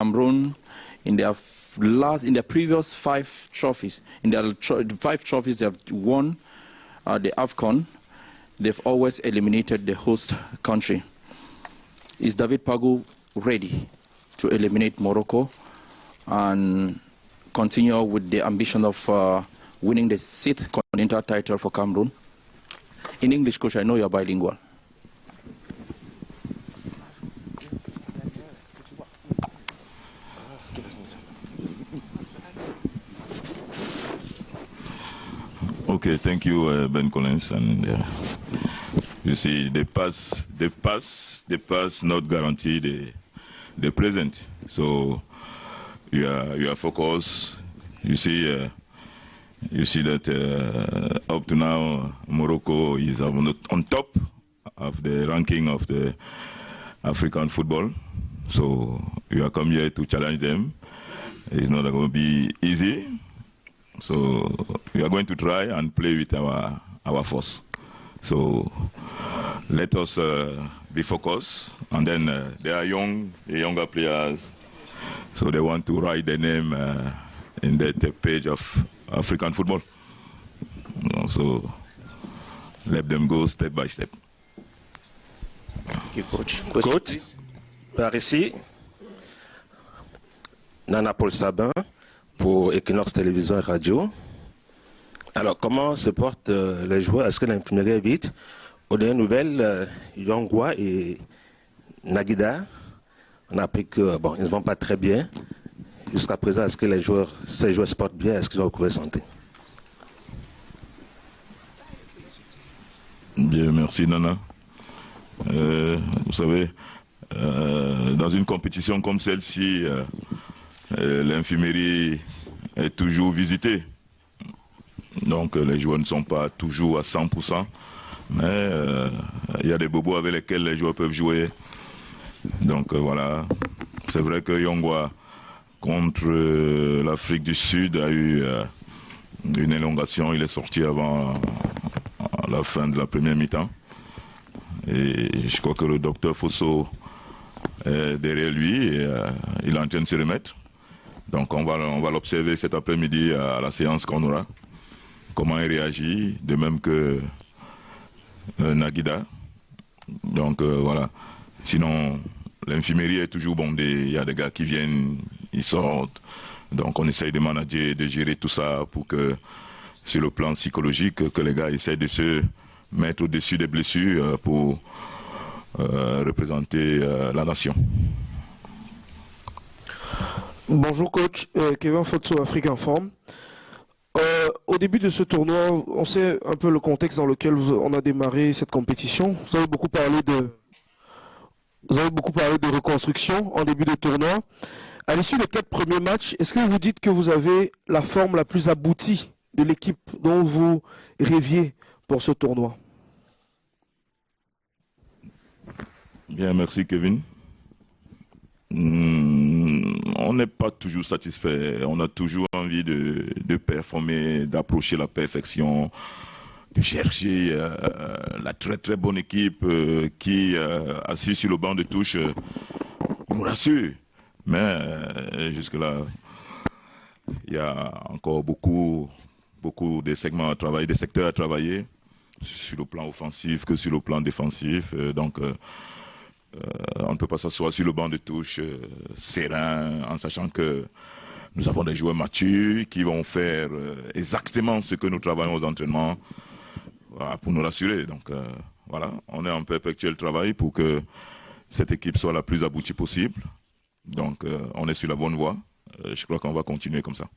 Cameroon in their previous 5 trophies, in their 5 trophies they have won the AFCON, they've always eliminated the host country. Is David Pagou ready to eliminate Morocco and continue with the ambition of winning the 6th continental title for Cameroon? In English, Coach, I know you're bilingual. Okay, thank you, Ben Collins. And you see, the past not guarantee the present. So you are focused. You see that up to now, Morocco is on top of the ranking of the African football. So you are come here to challenge them. It's not going to be easy. So we are going to try and play with our force. So let us be focused. And then they are younger players. So they want to write their name in that page of African football. So let them go step by step. Thank you, Coach. Coach, par ici, Nana Paul Sabin pour Equinox Télévision et Radio. Alors, comment se portent les joueurs? Est-ce que l'imprimerie est vite? Aux dernières nouvelles, Yongwa et Nagida, on a appris que ils ne vont pas très bien. Jusqu'à présent, est-ce que ces joueurs se portent bien? Est-ce qu'ils ont recouvert santé? Bien, merci Nana. Vous savez, dans une compétition comme celle-ci, l'infirmerie est toujours visitée. Donc les joueurs ne sont pas toujours à 100%, mais il y a des bobos avec lesquels les joueurs peuvent jouer. Donc voilà, c'est vrai que Yongwa contre l'Afrique du Sud a eu une élongation, il est sorti avant la fin de la première mi-temps. Et je crois que le docteur Fosso est derrière lui et il est en train de se remettre. Donc on va l'observer cet après-midi à la séance qu'on aura. Comment il réagit, de même que Nagida. Donc voilà. Sinon, l'infirmerie est toujours bondée. Il y a des gars qui viennent, ils sortent. Donc on essaye de manager, de gérer tout ça pour que, sur le plan psychologique, que les gars essayent de se mettre au-dessus des blessures pour représenter la nation. Bonjour coach, Kevin Fotso, Afrique Informe. Au début de ce tournoi, on sait un peu le contexte dans lequel on a démarré cette compétition. Vous avez beaucoup parlé de reconstruction en début de tournoi. À l'issue des 4 premiers matchs, est-ce que vous dites que vous avez la forme la plus aboutie de l'équipe dont vous rêviez pour ce tournoi? Bien, merci Kevin. On n'est pas toujours satisfait. On a toujours envie de performer, d'approcher la perfection, de chercher la très très bonne équipe qui, assise sur le banc de touche, nous rassure. Mais jusque-là, il y a encore beaucoup de segments à travailler, des secteurs à travailler, sur le plan offensif que sur le plan défensif. Donc, on ne peut pas s'asseoir sur le banc de touche serein, en sachant que nous avons des joueurs matures qui vont faire exactement ce que nous travaillons aux entraînements, voilà, pour nous rassurer. Donc, voilà, on est en perpétuel travail pour que cette équipe soit la plus aboutie possible. Donc, on est sur la bonne voie. Je crois qu'on va continuer comme ça.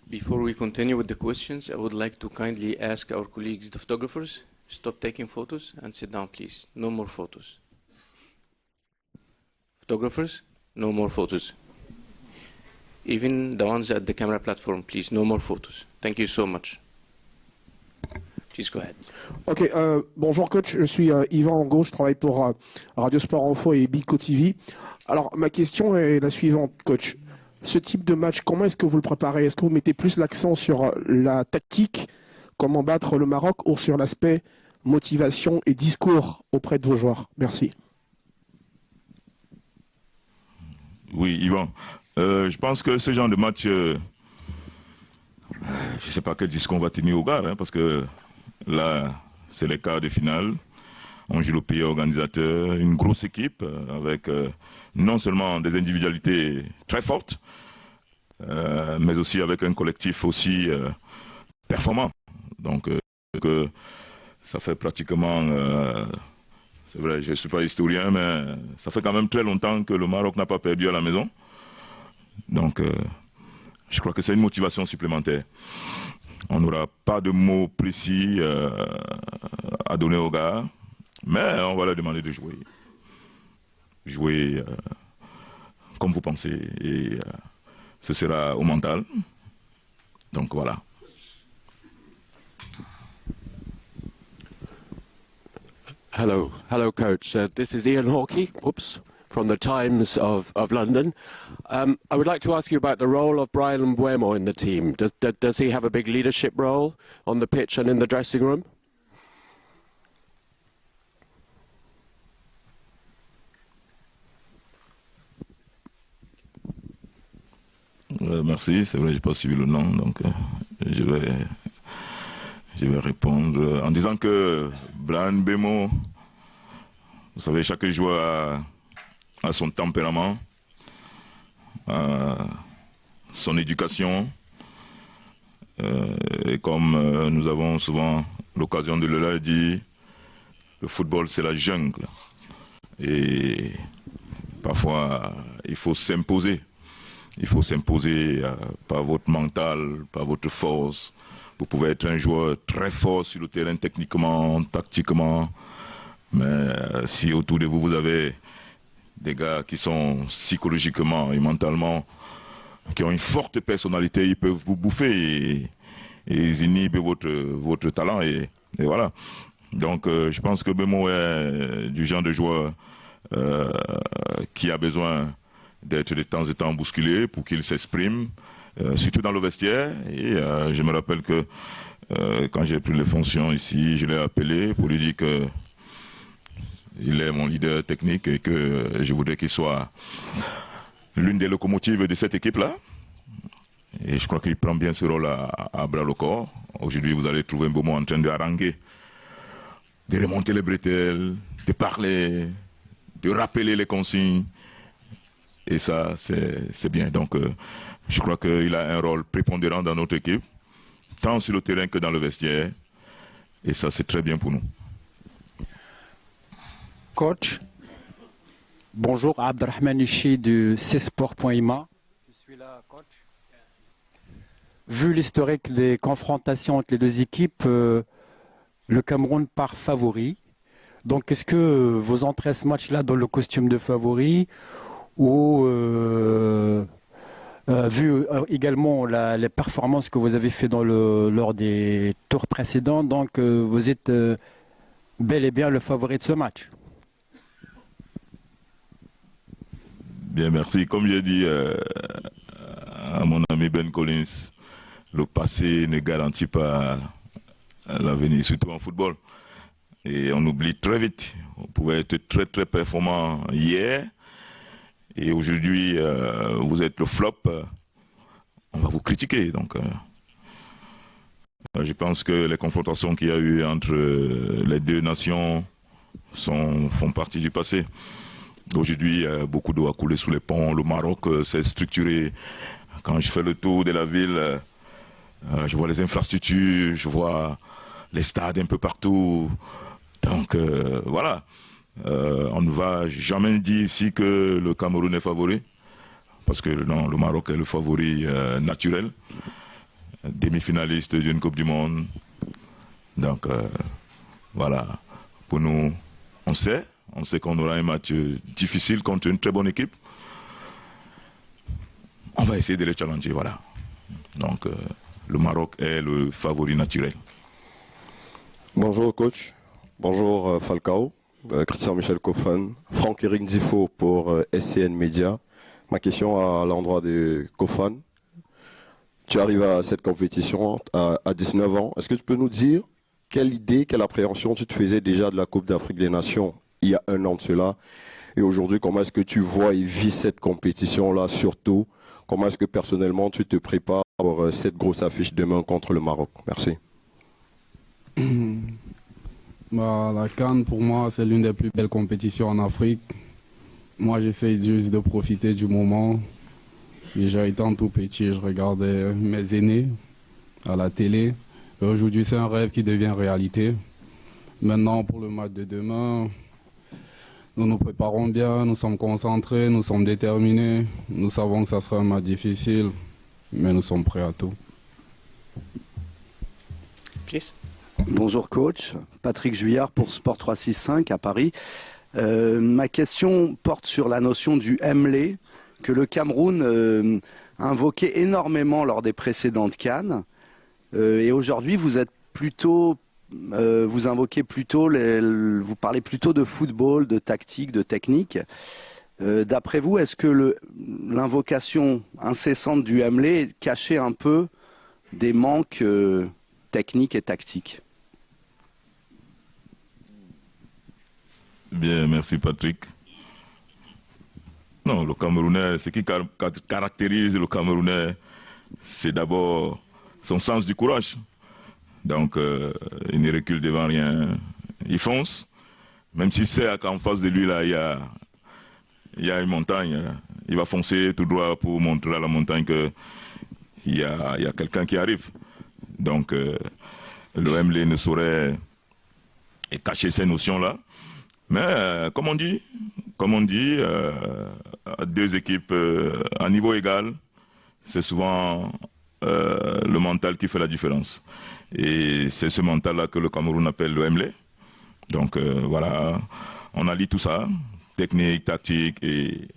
Before we continue with the questions, I would like to kindly ask our colleagues, the photographers, stop taking photos and sit down, please. No more photos. Photographers, no more photos. Even the ones at the camera platform, please, no more photos. Thank you so much. Please go ahead. Ok, bonjour coach, je suis Yvan Angot, je travaille pour Radio Sport Info et Bico TV. Alors ma question est la suivante coach. Ce type de match, comment est-ce que vous le préparez? Est-ce que vous mettez plus l'accent sur la tactique, comment battre le Maroc, ou sur l'aspect motivation et discours auprès de vos joueurs? Merci. Oui, Yvan. Je pense que ce genre de match, je ne sais pas quel discours on va tenir au gars, hein, parce que là, c'est les quarts de finale. On joue le pays organisateur, une grosse équipe avec non seulement des individualités très fortes, mais aussi avec un collectif aussi performant. Donc, ça fait pratiquement, c'est vrai, je ne suis pas historien, mais ça fait quand même très longtemps que le Maroc n'a pas perdu à la maison. Donc, je crois que c'est une motivation supplémentaire. On n'aura pas de mots précis à donner aux gars, mais on va leur demander de jouer. Jouer comme vous pensez, et ce sera au mental. Donc voilà. Hello, coach. This is Ian Hawkey. Oops. From the Times of London. I would like to ask you about the role of Brian Mbeumo in the team. Does he have a big leadership role on the pitch and in the dressing room? Merci, c'est vrai, je n'ai pas suivi le nom, donc je vais répondre en disant que Brian Mbeumo, vous savez, chaque joueur a son tempérament, son éducation, et comme nous avons souvent l'occasion de le dire, le football c'est la jungle, et parfois il faut s'imposer. Il faut s'imposer par votre mental, par votre force. Vous pouvez être un joueur très fort sur le terrain techniquement, tactiquement, mais si autour de vous, vous avez des gars qui sont psychologiquement et mentalement, qui ont une forte personnalité, ils peuvent vous bouffer et ils inhibent votre talent et voilà. Donc je pense que Mbeumo est du genre de joueur qui a besoin d'être de temps en temps bousculé pour qu'il s'exprime, surtout dans le vestiaire. Et je me rappelle que quand j'ai pris les fonctions ici, je l'ai appelé pour lui dire que il est mon leader technique et que je voudrais qu'il soit l'une des locomotives de cette équipe-là. Et je crois qu'il prend bien ce rôle à bras le corps. Aujourd'hui, vous allez trouver un beau moment en train de haranguer, de remonter les bretelles, de parler, de rappeler les consignes. Et ça, c'est bien. Donc, je crois qu'il a un rôle prépondérant dans notre équipe, tant sur le terrain que dans le vestiaire. Et ça, c'est très bien pour nous. Coach, bonjour, Abdelrahman Ichi du csport.ima. Je suis là, coach. Vu l'historique des confrontations entre les deux équipes, le Cameroun part favori. Donc, est-ce que vous entrez ce match-là dans le costume de favori ou vu également les performances que vous avez fait lors des tours précédents, donc vous êtes bel et bien le favori de ce match? Bien, merci. Comme j'ai dit à mon ami Ben Collins, le passé ne garantit pas l'avenir, surtout en football. Et on oublie très vite. On pouvait être très très performant hier. Et aujourd'hui, vous êtes le flop, on va vous critiquer. Donc, je pense que les confrontations qu'il y a eu entre les deux nations font partie du passé. Aujourd'hui, beaucoup d'eau a coulé sous les ponts. Le Maroc s'est structuré. Quand je fais le tour de la ville, je vois les infrastructures, je vois les stades un peu partout. Donc, voilà. On ne va jamais dire ici que le Cameroun est favori, parce que non, le Maroc est le favori naturel, demi-finaliste d'une Coupe du Monde. Donc voilà, pour nous, on sait qu'on aura un match difficile contre une très bonne équipe. On va essayer de les challenger, voilà. Donc le Maroc est le favori naturel. Bonjour coach, bonjour Falcao. Christian Michel Kofan, Franck-Éric Zifo pour SCN Media. Ma question à l'endroit de Kofan. Tu arrives à cette compétition à 19 ans. Est-ce que tu peux nous dire quelle idée, quelle appréhension tu te faisais déjà de la Coupe d'Afrique des Nations il y a un an de cela? Et aujourd'hui, comment est-ce que tu vois et vis cette compétition-là surtout? Comment est-ce que personnellement tu te prépares pour cette grosse affiche demain contre le Maroc? Merci. La CAN, pour moi, c'est l'une des plus belles compétitions en Afrique. Moi, j'essaie juste de profiter du moment. Déjà étant tout petit, je regardais mes aînés à la télé. Et aujourd'hui, c'est un rêve qui devient réalité. Maintenant, pour le match de demain, nous nous préparons bien, nous sommes concentrés, nous sommes déterminés. Nous savons que ça sera un match difficile, mais nous sommes prêts à tout. Please. Bonjour coach, Patrick Juillard pour Sport 365 à Paris. Ma question porte sur la notion du Mlé que le Cameroun invoquait énormément lors des précédentes CAN. Et aujourd'hui, vous êtes plutôt, vous invoquez plutôt, vous parlez plutôt de football, de tactique, de technique. D'après vous, est-ce que l'invocation incessante du Mlé cachait un peu des manques techniques et tactiques? Bien, merci Patrick. Non, le Camerounais, ce qui caractérise le Camerounais, c'est d'abord son sens du courage. Donc, il ne recule devant rien. Il fonce, même s'il sait qu'en face de lui, là, il y a une montagne. Il va foncer tout droit pour montrer à la montagne qu'il y a quelqu'un qui arrive. Donc, le MLE ne saurait cacher ces notions-là. Mais, comme on dit, deux équipes à niveau égal, c'est souvent le mental qui fait la différence. Et c'est ce mental-là que le Cameroun appelle le MLE. Donc voilà, on allie tout ça, technique, tactique et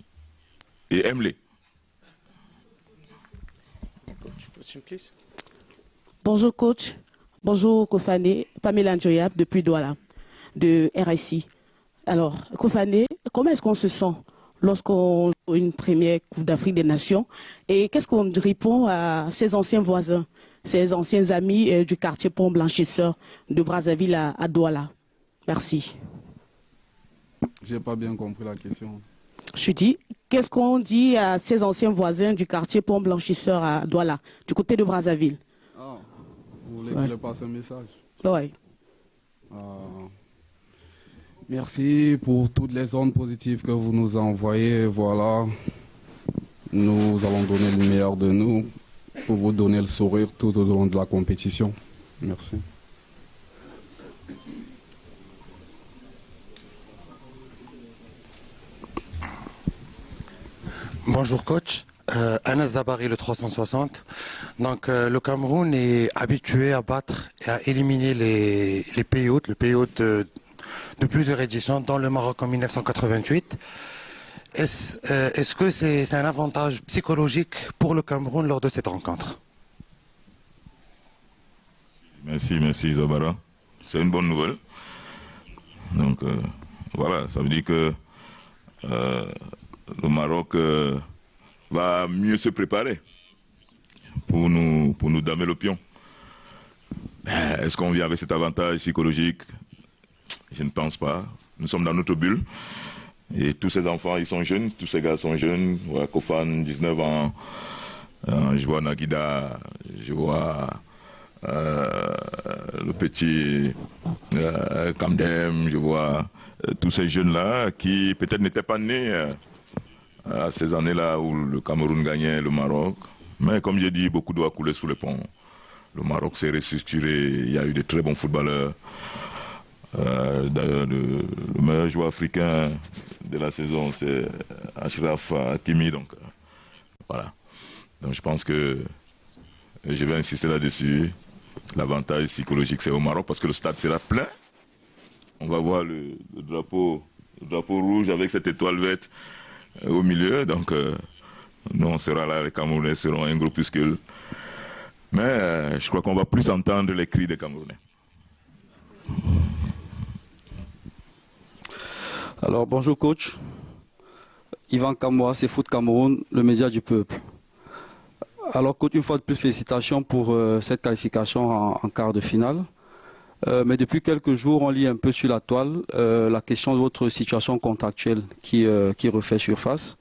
MLE. Bonjour coach, bonjour Kofané, Pamela Njoyab depuis Douala, de RSI. Alors, Kofané, comment est-ce qu'on se sent lorsqu'on joue une première Coupe d'Afrique des Nations? Et qu'est-ce qu'on répond à ses anciens voisins, ses anciens amis du quartier Pont Blanchisseur de Brazzaville à Douala? Merci. J'ai pas bien compris la question. Je dis, qu'est-ce qu'on dit à ses anciens voisins du quartier Pont Blanchisseur à Douala, du côté de Brazzaville? Ah, vous voulez que je passe un message? Oui. Merci pour toutes les ondes positives que vous nous envoyez. Voilà, nous allons donner le meilleur de nous pour vous donner le sourire tout au long de la compétition. Merci. Bonjour coach, Anas Zabari le 360. Donc le Cameroun est habitué à battre et à éliminer les pays hôtes, le pays hôte de plusieurs éditions, dans le Maroc en 1988. Est-ce que c'est un avantage psychologique pour le Cameroun lors de cette rencontre? Merci Zabara. C'est une bonne nouvelle. Donc voilà, ça veut dire que le Maroc va mieux se préparer pour nous damer le pion. Est-ce qu'on vient avec cet avantage psychologique? Je ne pense pas. Nous sommes dans notre bulle. Et tous ces enfants, ils sont jeunes. Tous ces gars sont jeunes. Ouais, Kofan, 19 ans. Je vois Naguida. Je vois le petit Kamdem. Je vois tous ces jeunes-là qui peut-être n'étaient pas nés à ces années-là où le Cameroun gagnait le Maroc. Mais comme j'ai dit, beaucoup d'eau a coulé sous les ponts. Le Maroc s'est restructuré. Il y a eu de très bons footballeurs. D'ailleurs, le meilleur joueur africain de la saison, c'est Achraf Hakimi. Donc, voilà. Donc, je pense que je vais insister là-dessus. L'avantage psychologique, c'est au Maroc parce que le stade sera plein. On va voir le drapeau rouge avec cette étoile verte au milieu. Donc, nous, on sera là, les Camerounais seront un groupuscule. Mais je crois qu'on va plus entendre les cris des Camerounais. Alors bonjour coach, Yvan Kamoa, c'est Foot Cameroun, le média du peuple. Alors coach, une fois de plus félicitations pour cette qualification en quart de finale. Mais depuis quelques jours, on lit un peu sur la toile la question de votre situation contractuelle qui refait surface.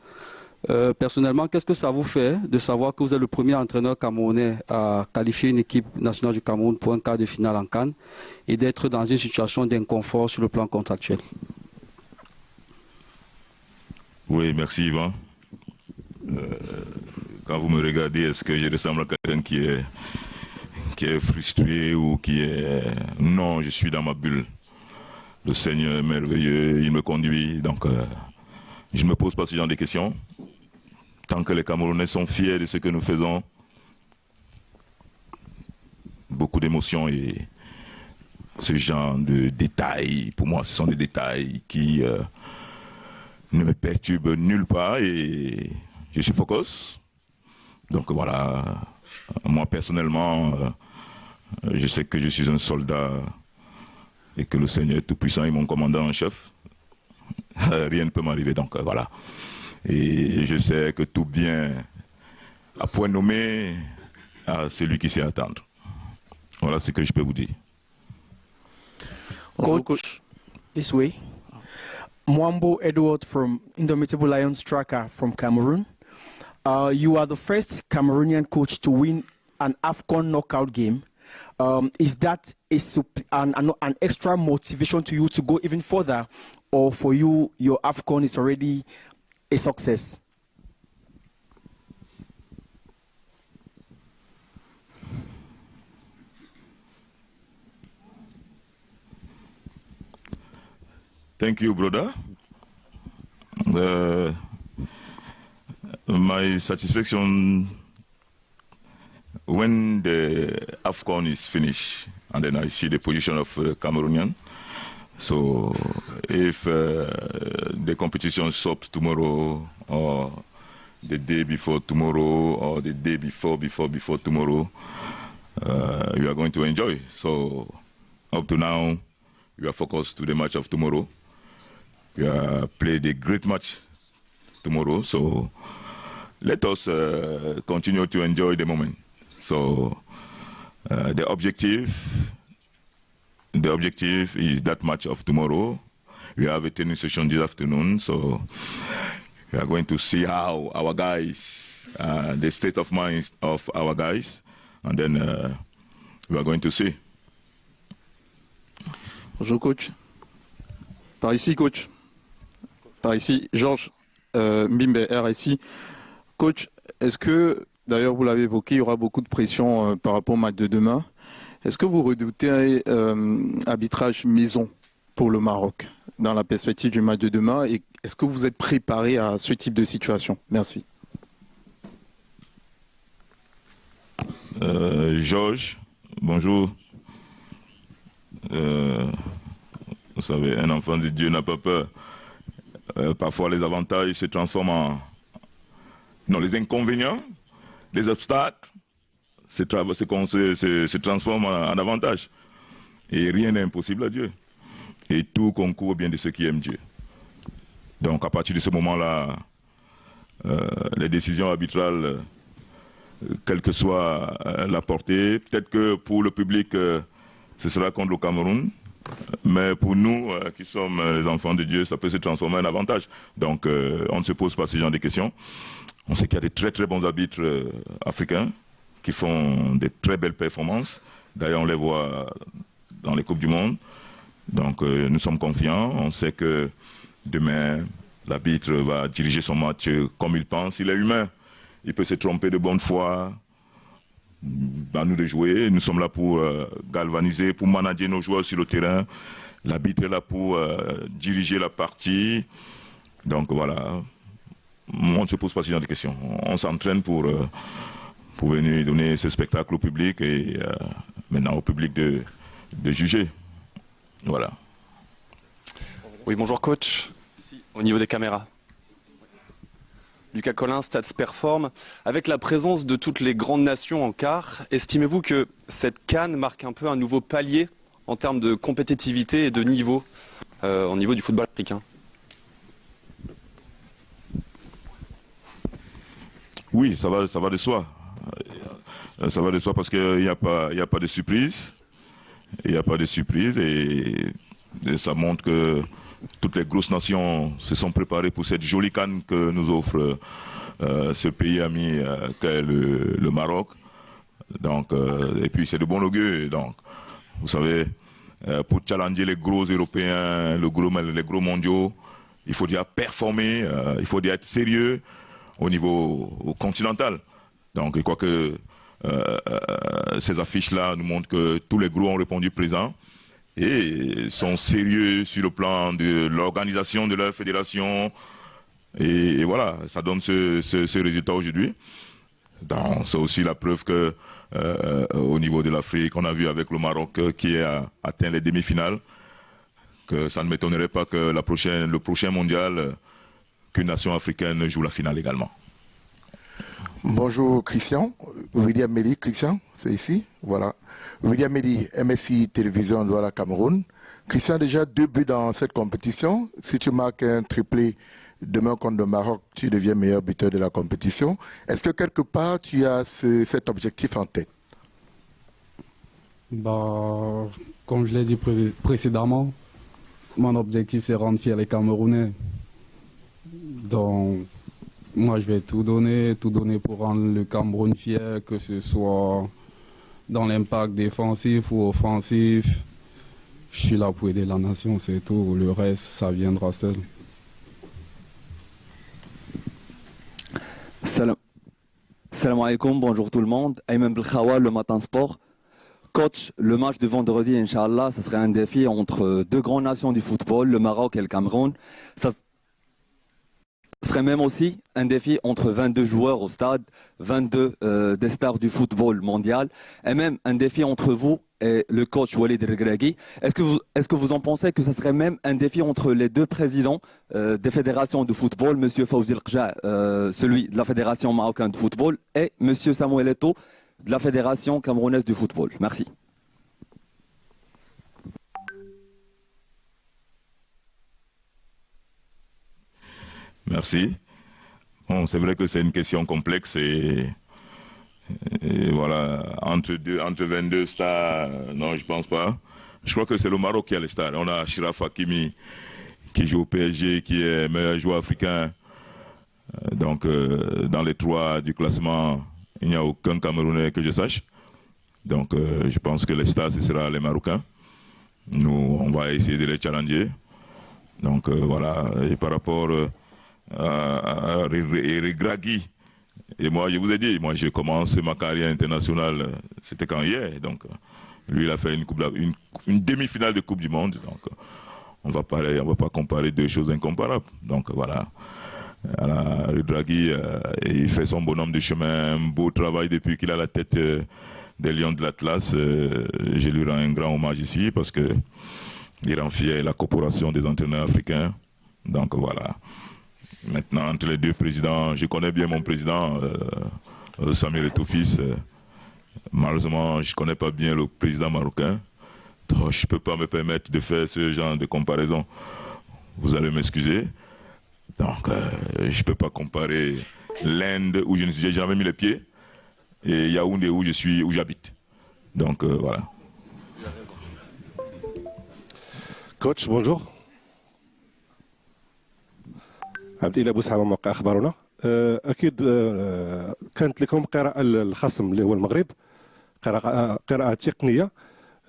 Personnellement, qu'est-ce que ça vous fait de savoir que vous êtes le premier entraîneur camerounais à qualifier une équipe nationale du Cameroun pour un quart de finale en CAN et d'être dans une situation d'inconfort sur le plan contractuel? Oui, merci Yvan. Quand vous me regardez, est-ce que je ressemble à quelqu'un qui est frustré ou qui est... Non, je suis dans ma bulle. Le Seigneur est merveilleux, il me conduit, donc je ne me pose pas ce genre de questions. Tant que les Camerounais sont fiers de ce que nous faisons, beaucoup d'émotions et ce genre de détails, pour moi, ce sont des détails qui ne me perturbent nulle part et je suis focus. Donc voilà, moi personnellement, je sais que je suis un soldat et que le Seigneur est tout-puissant est mon commandant en chef. Rien ne peut m'arriver, donc voilà. Et je sais que tout bien à point nommé à celui qui sait attendre. Voilà ce que je peux vous dire. Coach, this way. Mwambo Edward from Indomitable Lions Tracker from Cameroon. You are the first Cameroonian coach to win an AFCON knockout game. Is that an extra motivation to you to go even further, or for you, your AFCON is already a success? Thank you, brother. My satisfaction when the AFCON is finished and then I see the position of Cameroonian. So if the competition stops tomorrow or the day before tomorrow or the day before tomorrow, you are going to enjoy. So up to now, we are focused to the match of tomorrow. We have played a great match tomorrow, so let us continue to enjoy the moment. So the objective is that match of tomorrow. We have a training session this afternoon, so we are going to see how our guys, the state of mind of our guys, and then we are going to see. Bonjour coach. Par ici coach. Par ici, Georges Mbimbe, RSI. Coach, est-ce que, d'ailleurs vous l'avez évoqué, il y aura beaucoup de pression par rapport au match de demain. Est-ce que vous redoutez arbitrage maison pour le Maroc dans la perspective du match de demain et est-ce que vous êtes préparé à ce type de situation? Merci. Georges, bonjour. Vous savez, un enfant de Dieu n'a pas peur. Parfois, les avantages se transforment en... Non, les inconvénients, les obstacles se transforment en avantages. Et rien n'est impossible à Dieu. Et tout concourt au bien de ceux qui aiment Dieu. Donc, à partir de ce moment-là, les décisions arbitrales, quelle que soit la portée, peut-être que pour le public, ce sera contre le Cameroun. Mais pour nous, qui sommes les enfants de Dieu, ça peut se transformer en avantage. Donc, on ne se pose pas ce genre de questions. On sait qu'il y a des très très bons arbitres africains qui font de très belles performances. D'ailleurs, on les voit dans les Coupes du Monde. Donc, nous sommes confiants. On sait que demain, l'arbitre va diriger son match comme il pense. Il est humain. Il peut se tromper de bonne foi. À nous de jouer. Nous sommes là pour galvaniser, pour manager nos joueurs sur le terrain. L'arbitre est là pour diriger la partie. Donc voilà, on ne se pose pas ce genre de questions. On s'entraîne pour venir donner ce spectacle au public et maintenant au public de juger. Voilà. Oui, bonjour coach. Ici, au niveau des caméras. Lucas Collin, Stats Perform. Avec la présence de toutes les grandes nations en quart, estimez-vous que cette CAN marque un peu un nouveau palier en termes de compétitivité et de niveau au niveau du football africain? Oui, ça va de soi. Ça va de soi parce qu'il n'y a pas de surprise. Il n'y a pas de surprise et ça montre que toutes les grosses nations se sont préparées pour cette jolie CAN que nous offre ce pays ami qu'est le Maroc. Donc, et puis c'est de bon augure. Donc, vous savez, pour challenger les gros Européens, les gros mondiaux, il faut déjà performer, il faut déjà être sérieux au niveau continental. Donc, je crois que ces affiches-là nous montrent que tous les gros ont répondu présent et sont sérieux sur le plan de l'organisation de leur fédération. Et voilà, ça donne ce résultat aujourd'hui. C'est aussi la preuve que au niveau de l'Afrique, on a vu avec le Maroc qui a atteint les demi-finales, que ça ne m'étonnerait pas que le prochain mondial, qu'une nation africaine joue la finale également. Bonjour Christian, William Medi, Christian, c'est ici, voilà. William Medi, MSI Télévision Douala Cameroun. Christian, déjà 2 buts dans cette compétition. Si tu marques un triplé demain contre le Maroc, tu deviens meilleur buteur de la compétition. Est-ce que quelque part tu as cet objectif en tête? Comme je l'ai dit précédemment, mon objectif c'est rendre fier les Camerounais. Donc, moi je vais tout donner pour rendre le Cameroun fier, que ce soit dans l'impact défensif ou offensif. Je suis là pour aider la nation, c'est tout. Le reste, ça viendra seul. Salam alaikum, bonjour tout le monde. Ayman Belkhawa, le Matin Sport. Coach, le match de vendredi, Inch'Allah, ce serait un défi entre 2 grandes nations du football, le Maroc et le Cameroun. Ça serait même aussi un défi entre 22 joueurs au stade, 22 des stars du football mondial, et même un défi entre vous et le coach Walid Regragui. Est-ce que vous en pensez que ça serait même un défi entre les 2 présidents des fédérations de football, M. Fawzi Rqja, celui de la Fédération marocaine de football, et M. Samuel Eto'o de la Fédération camerounaise du football? Merci. Merci. Bon, c'est vrai que c'est une question complexe et voilà, entre 22 stars, non, je pense pas. Je crois que c'est le Maroc qui a les stars. On a Achraf Hakimi qui joue au PSG, qui est meilleur joueur africain. Donc, dans les 3 du classement, il n'y a aucun Camerounais que je sache. Donc, je pense que les stars, ce sera les Marocains. Nous, on va essayer de les challenger. Donc, voilà. Et par rapport à Regragui, et moi, je vous ai dit, moi, j'ai commencé ma carrière internationale, c'était quand hier. Donc, lui, il a fait une demi-finale de Coupe du Monde. Donc, on va pas comparer 2 choses incomparables. Donc, voilà. Regragui, il fait son bonhomme de chemin, un beau travail depuis qu'il a la tête des Lions de l'Atlas. Je lui rends un grand hommage ici parce que il rend fier la corporation des entraîneurs africains. Donc, voilà. Maintenant, entre les 2 présidents, je connais bien mon président, Samuel Eto'o fils. Malheureusement, je ne connais pas bien le président marocain. Donc, je ne peux pas me permettre de faire ce genre de comparaison. Vous allez m'excuser. Donc, je ne peux pas comparer l'Inde, où je n'ai jamais mis les pieds, et Yaoundé, où j'habite. Donc, voilà. Coach, bonjour. عبد الله بوسحامة موقع أخبارنا. أكيد كانت لكم قراءة الخصم اللي هو المغرب، قراءة تقنية،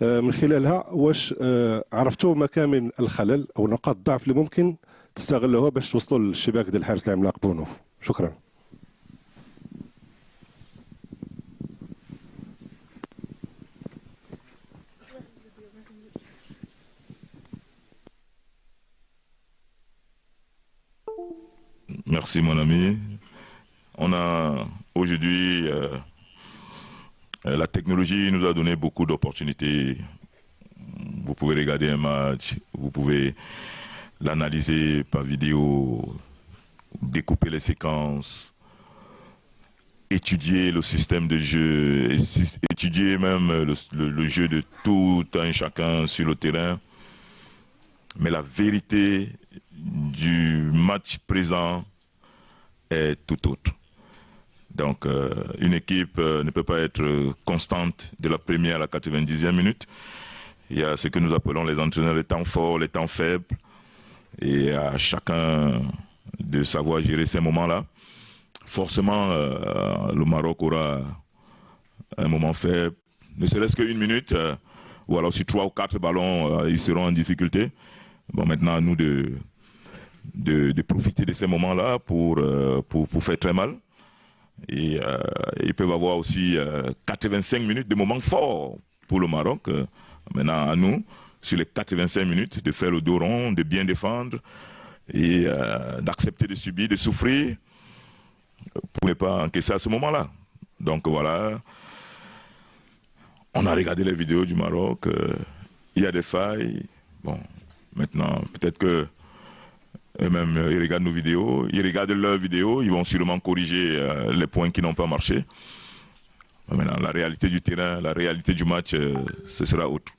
من خلالها واش عرفتوا مكامن الخلل أو نقاط الضعف اللي ممكن تستغلوها باش توصلوا للشباك ديال الحارس العملاق بونو. شكرا. Merci mon ami. On a aujourd'hui, la technologie nous a donné beaucoup d'opportunités. Vous pouvez regarder un match, vous pouvez l'analyser par vidéo, découper les séquences, étudier le système de jeu, étudier même le jeu de tout un chacun sur le terrain. Mais la vérité du match présent est tout autre. Donc, une équipe ne peut pas être constante de la première à la 90e minute. Il y a ce que nous appelons les entraîneurs les temps forts, les temps faibles, et à chacun de savoir gérer ces moments-là. Forcément, le Maroc aura un moment faible, ne serait-ce qu'une minute, ou alors si 3 ou 4 ballons, ils seront en difficulté. Bon, maintenant, à nous de profiter de ces moments-là pour faire très mal. Et ils peuvent avoir aussi 85 minutes de moments forts pour le Maroc. Maintenant, à nous, sur les 85 minutes, de faire le dos rond, de bien défendre et d'accepter de subir, de souffrir pour ne pas encaisser à ce moment-là. Donc voilà, on a regardé les vidéos du Maroc, il y a des failles. Bon, maintenant, peut-être que eux-mêmes, ils regardent nos vidéos, ils regardent leurs vidéos, ils vont sûrement corriger les points qui n'ont pas marché. Maintenant, la réalité du terrain, la réalité du match, ce sera autre.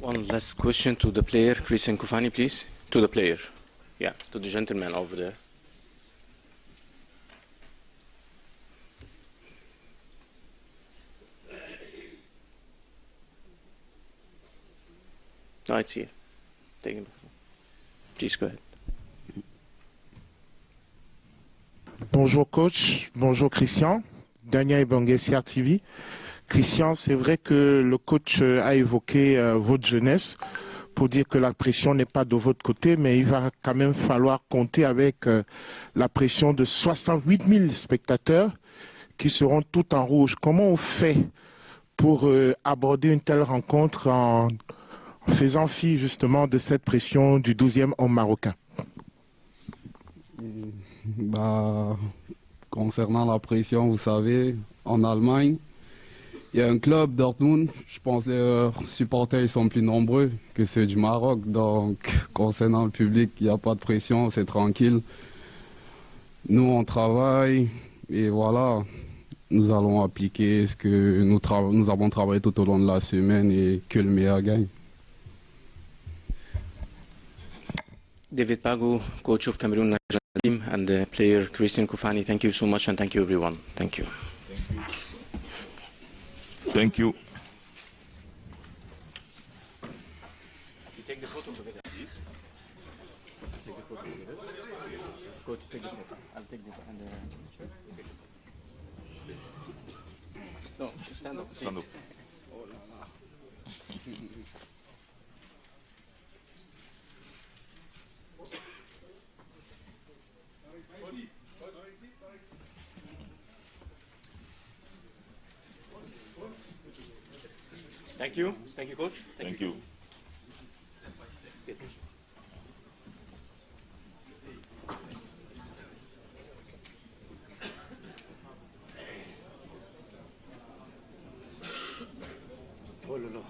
One last question to the player, Christian Koufani, please. To the player. Yeah, to the gentleman over there. No, it's here. Take him. Please go ahead. Bonjour coach, bonjour Christian, Daniel Ibangé, CRTV. Christian, c'est vrai que le coach a évoqué votre jeunesse pour dire que la pression n'est pas de votre côté, mais il va quand même falloir compter avec la pression de 68 000 spectateurs qui seront tout en rouge. Comment on fait pour aborder une telle rencontre en faisant fi justement de cette pression du 12e homme marocain? Concernant la pression, vous savez, en Allemagne, il y a un club, Dortmund. Je pense que les supporters ils sont plus nombreux que ceux du Maroc. Donc, concernant le public, il n'y a pas de pression, c'est tranquille. Nous, on travaille et voilà, nous allons appliquer ce que nous avons travaillé tout au long de la semaine et que le meilleur gagne. David Pago, coach of Cameroon national team, and the player Christian Koufani, thank you so much and thank you everyone. Thank you. Thank you. You take the photo together, please. Take the photo together. Go take the photo. I'll take this and no, stand up. Stand up. Oh la la. Thank you. Thank you, coach. Thank you. Oh là là.